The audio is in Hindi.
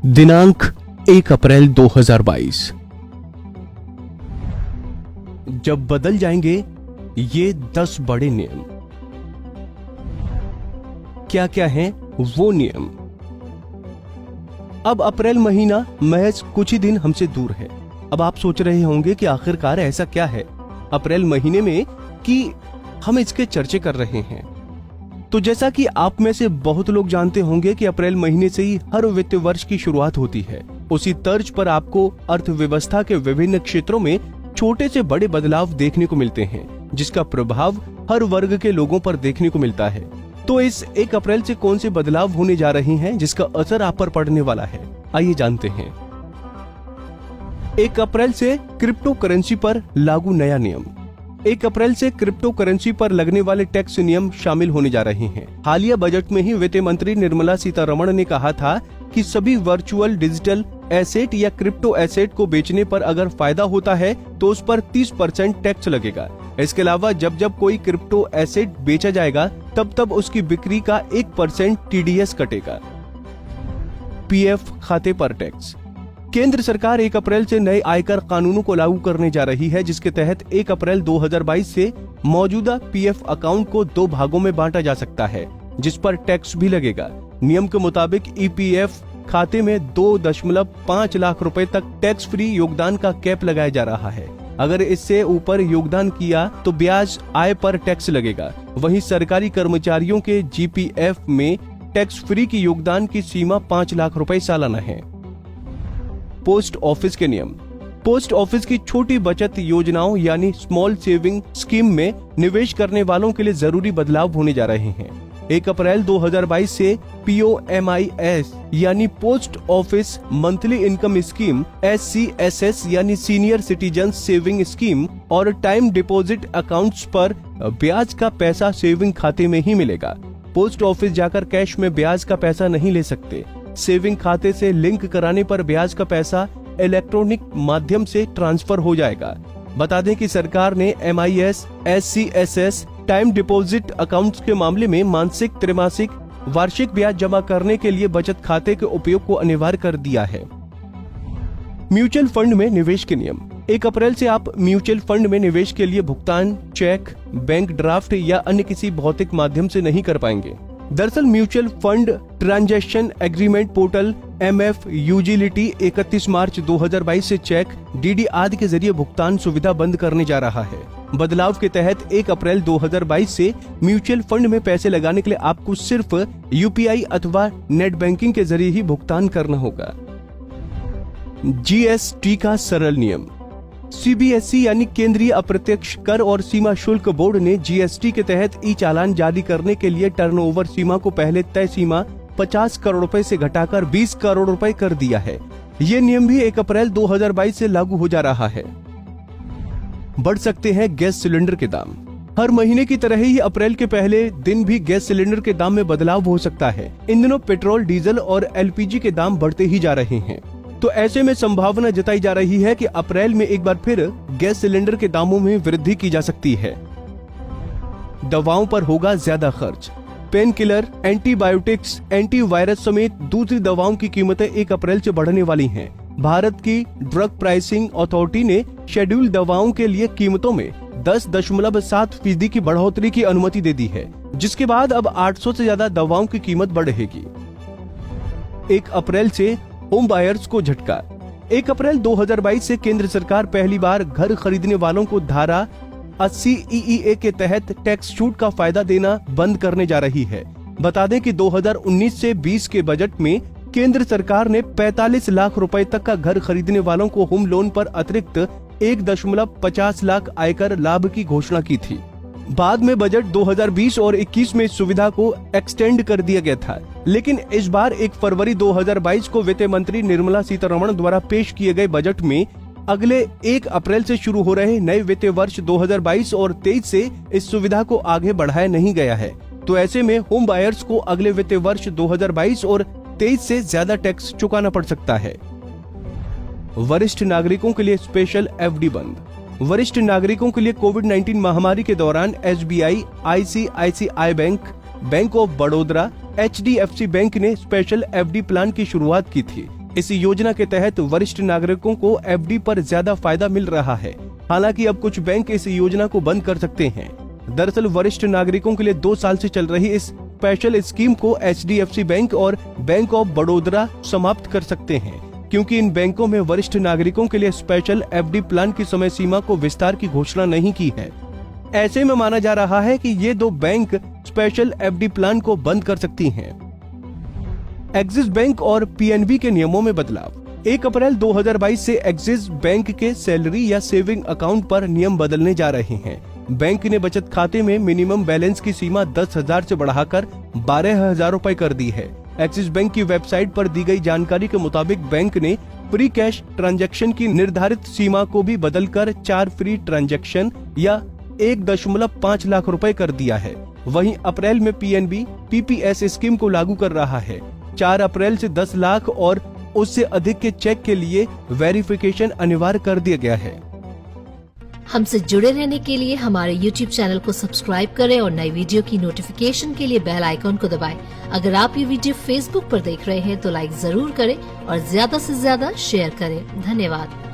दिनांक 1 अप्रैल 2022। जब बदल जाएंगे ये 10 बड़े नियम। क्या क्या हैं वो नियम? अब अप्रैल महीना महज कुछ ही दिन हमसे दूर है। अब आप सोच रहे होंगे कि आखिरकार ऐसा क्या है अप्रैल महीने में कि हम इसके चर्चे कर रहे हैं। तो जैसा कि आप में से बहुत लोग जानते होंगे कि अप्रैल महीने से ही हर वित्तीय वर्ष की शुरुआत होती है। उसी तर्ज पर आपको अर्थव्यवस्था के विभिन्न क्षेत्रों में छोटे से बड़े बदलाव देखने को मिलते हैं, जिसका प्रभाव हर वर्ग के लोगों पर देखने को मिलता है। तो इस 1 अप्रैल से कौन से बदलाव होने जा रहे हैं जिसका असर आप पर पड़ने वाला है, आइए जानते हैं। 1 अप्रैल से क्रिप्टो करेंसी पर लागू नया नियम। 1 अप्रैल से क्रिप्टो करेंसी पर लगने वाले टैक्स नियम शामिल होने जा रहे हैं। हालिया बजट में ही वित्त मंत्री निर्मला सीतारमण ने कहा था कि सभी वर्चुअल डिजिटल एसेट या क्रिप्टो एसेट को बेचने पर अगर फायदा होता है तो उस पर 30% टैक्स लगेगा। इसके अलावा जब जब कोई क्रिप्टो एसेट बेचा जाएगा तब उसकी बिक्री का 1% TDS कटेगा। PF खाते पर टैक्स। केंद्र सरकार 1 अप्रैल से नए आयकर कानूनों को लागू करने जा रही है, जिसके तहत 1 अप्रैल 2022 से मौजूदा PF अकाउंट को 2 भागों में बांटा जा सकता है, जिस पर टैक्स भी लगेगा। नियम के मुताबिक EPF खाते में 2.5 लाख रुपए तक टैक्स फ्री योगदान का कैप लगाया जा रहा है। अगर इससे ऊपर योगदान किया तो ब्याज आय पर टैक्स लगेगा। वहीं सरकारी कर्मचारियों के GPF में टैक्स फ्री की योगदान की सीमा 5 लाख रुपए सालाना है। पोस्ट ऑफिस के नियम। पोस्ट ऑफिस की छोटी बचत योजनाओं यानी स्मॉल सेविंग स्कीम में निवेश करने वालों के लिए जरूरी बदलाव होने जा रहे हैं। 1 अप्रैल 2022 से POMIS यानी post office monthly income scheme, SCSS यानी सीनियर सिटीजन सेविंग स्कीम और टाइम डिपॉजिट अकाउंट्स पर ब्याज का पैसा सेविंग खाते में ही मिलेगा। पोस्ट ऑफिस जाकर कैश में ब्याज का पैसा नहीं ले सकते। सेविंग खाते से लिंक कराने पर ब्याज का पैसा इलेक्ट्रॉनिक माध्यम से ट्रांसफर हो जाएगा। बता दें कि सरकार ने MIS, SCSS, time deposit accounts के मामले में मासिक, त्रैमासिक, वार्षिक ब्याज जमा करने के लिए बचत खाते के उपयोग को अनिवार्य कर दिया है। म्यूचुअल फंड में निवेश के नियम। 1 अप्रैल से आप म्यूचुअल फंड में निवेश के लिए भुगतान चेक, बैंक ड्राफ्ट या अन्य किसी भौतिक माध्यम से नहीं कर पाएंगे। दरअसल mutual fund transaction agreement portal MF utility 31 मार्च 2022 से चेक, DD आदि के जरिए भुगतान सुविधा बंद करने जा रहा है। बदलाव के तहत 1 अप्रैल 2022 से म्यूचुअल फंड में पैसे लगाने के लिए आपको सिर्फ UPI अथवा नेट बैंकिंग के जरिए ही भुगतान करना होगा। GST का सरल नियम। CBSE यानी केंद्रीय अप्रत्यक्ष कर और सीमा शुल्क बोर्ड ने GST के तहत ई-चालान जारी करने के लिए टर्नओवर सीमा को पहले तय सीमा 50 करोड़ रुपए से घटाकर 20 करोड़ रुपए कर दिया है। ये नियम भी 1 अप्रैल 2022 से लागू हो जा रहा है। बढ़ सकते हैं गैस सिलेंडर के दाम। हर महीने की तरह ही अप्रैल के पहले दिन भी गैस सिलेंडर के दाम में बदलाव हो सकता है। इन दिनों पेट्रोल, डीजल और LPG के दाम बढ़ते ही जा रहे हैं। तो ऐसे में संभावना जताई जा रही है कि अप्रैल में एक बार फिर गैस सिलेंडर के दामों में वृद्धि की जा सकती है। दवाओं पर होगा ज्यादा खर्च। पेन किलर, एंटीबायोटिक्स, एंटीवायरस समेत दूसरी दवाओं की कीमतें 1 अप्रैल से बढ़ने वाली हैं। भारत की ड्रग प्राइसिंग अथॉरिटी ने शेड्यूल दवाओं के लिए कीमतों में 10.7% की बढ़ोतरी की अनुमति दे दी है, जिसके बाद अब 800 से ज्यादा दवाओं की कीमत बढ़ेगी। 1 अप्रैल से होम बायर्स को झटका। 1 अप्रैल 2022 से केंद्र सरकार पहली बार घर खरीदने वालों को धारा 80 EEA के तहत टैक्स छूट का फायदा देना बंद करने जा रही है। बता दें कि 2019 से 20 के बजट में केंद्र सरकार ने 45 लाख रुपए तक का घर खरीदने वालों को होम लोन पर अतिरिक्त 1.50 लाख आयकर लाभ की घोषणा की थी। बाद में बजट 2020 और 21 में इस सुविधा को एक्सटेंड कर दिया गया था, लेकिन इस बार 1 फरवरी 2022 को वित्त मंत्री निर्मला सीतारमण द्वारा पेश किए गए बजट में अगले 1 अप्रैल से शुरू हो रहे नए वित्तीय वर्ष 2022 और 23 से इस सुविधा को आगे बढ़ाया नहीं गया है। तो ऐसे में होम बायर्स को अगले वित्तीय वर्ष 2022 और 23 से ज्यादा टैक्स चुकाना पड़ सकता है। वरिष्ठ नागरिकों के लिए स्पेशल FD बंद। वरिष्ठ नागरिकों के लिए कोविड-19 महामारी के दौरान SBI, ICICI bank, bank of Baroda, HDFC bank ने स्पेशल FD प्लान की शुरुआत की थी। इस योजना के तहत वरिष्ठ नागरिकों को एफडी पर ज्यादा फायदा मिल रहा है। हालांकि अब कुछ बैंक इस योजना को बंद कर सकते हैं। दरअसल वरिष्ठ नागरिकों के लिए 2 साल से चल रही इस स्पेशल स्कीम को HDFC बैंक और बैंक ऑफ बड़ौदा समाप्त कर सकते हैं, क्योंकि इन बैंकों में वरिष्ठ नागरिकों के लिए स्पेशल एफडी प्लान की समय सीमा को विस्तार की घोषणा नहीं की है। ऐसे में माना जा रहा है कि ये 2 बैंक स्पेशल एफडी प्लान को बंद कर सकती हैं। एक्सिस बैंक और PNB के नियमों में बदलाव। 1 अप्रैल 2022 से एक्सिस बैंक के सैलरी या सेविंग अकाउंट पर नियम बदलने जा रहे हैं। बैंक ने बचत खाते में मिनिमम बैलेंस की सीमा 10,000 से बढ़ाकर 12,000 रुपए कर दी है। एक्सिस बैंक की वेबसाइट पर दी गई जानकारी के मुताबिक बैंक ने फ्री कैश ट्रांजैक्शन की निर्धारित सीमा को भी बदलकर 4 फ्री ट्रांजैक्शन या 1.5 लाख रुपए कर दिया है। वहीं अप्रैल में PNB PPS स्कीम को लागू कर रहा है। 4 अप्रैल से 10 लाख और उससे अधिक के चेक के लिए वेरिफिकेशन अनिवार्य कर दिया गया है। हमसे जुड़े रहने के लिए हमारे YouTube चैनल को सब्सक्राइब करें और नई वीडियो की नोटिफिकेशन के लिए बेल आइकॉन को दबाएं। अगर आप ये वीडियो Facebook पर देख रहे हैं तो लाइक जरूर करें और ज्यादा से ज्यादा शेयर करें। धन्यवाद।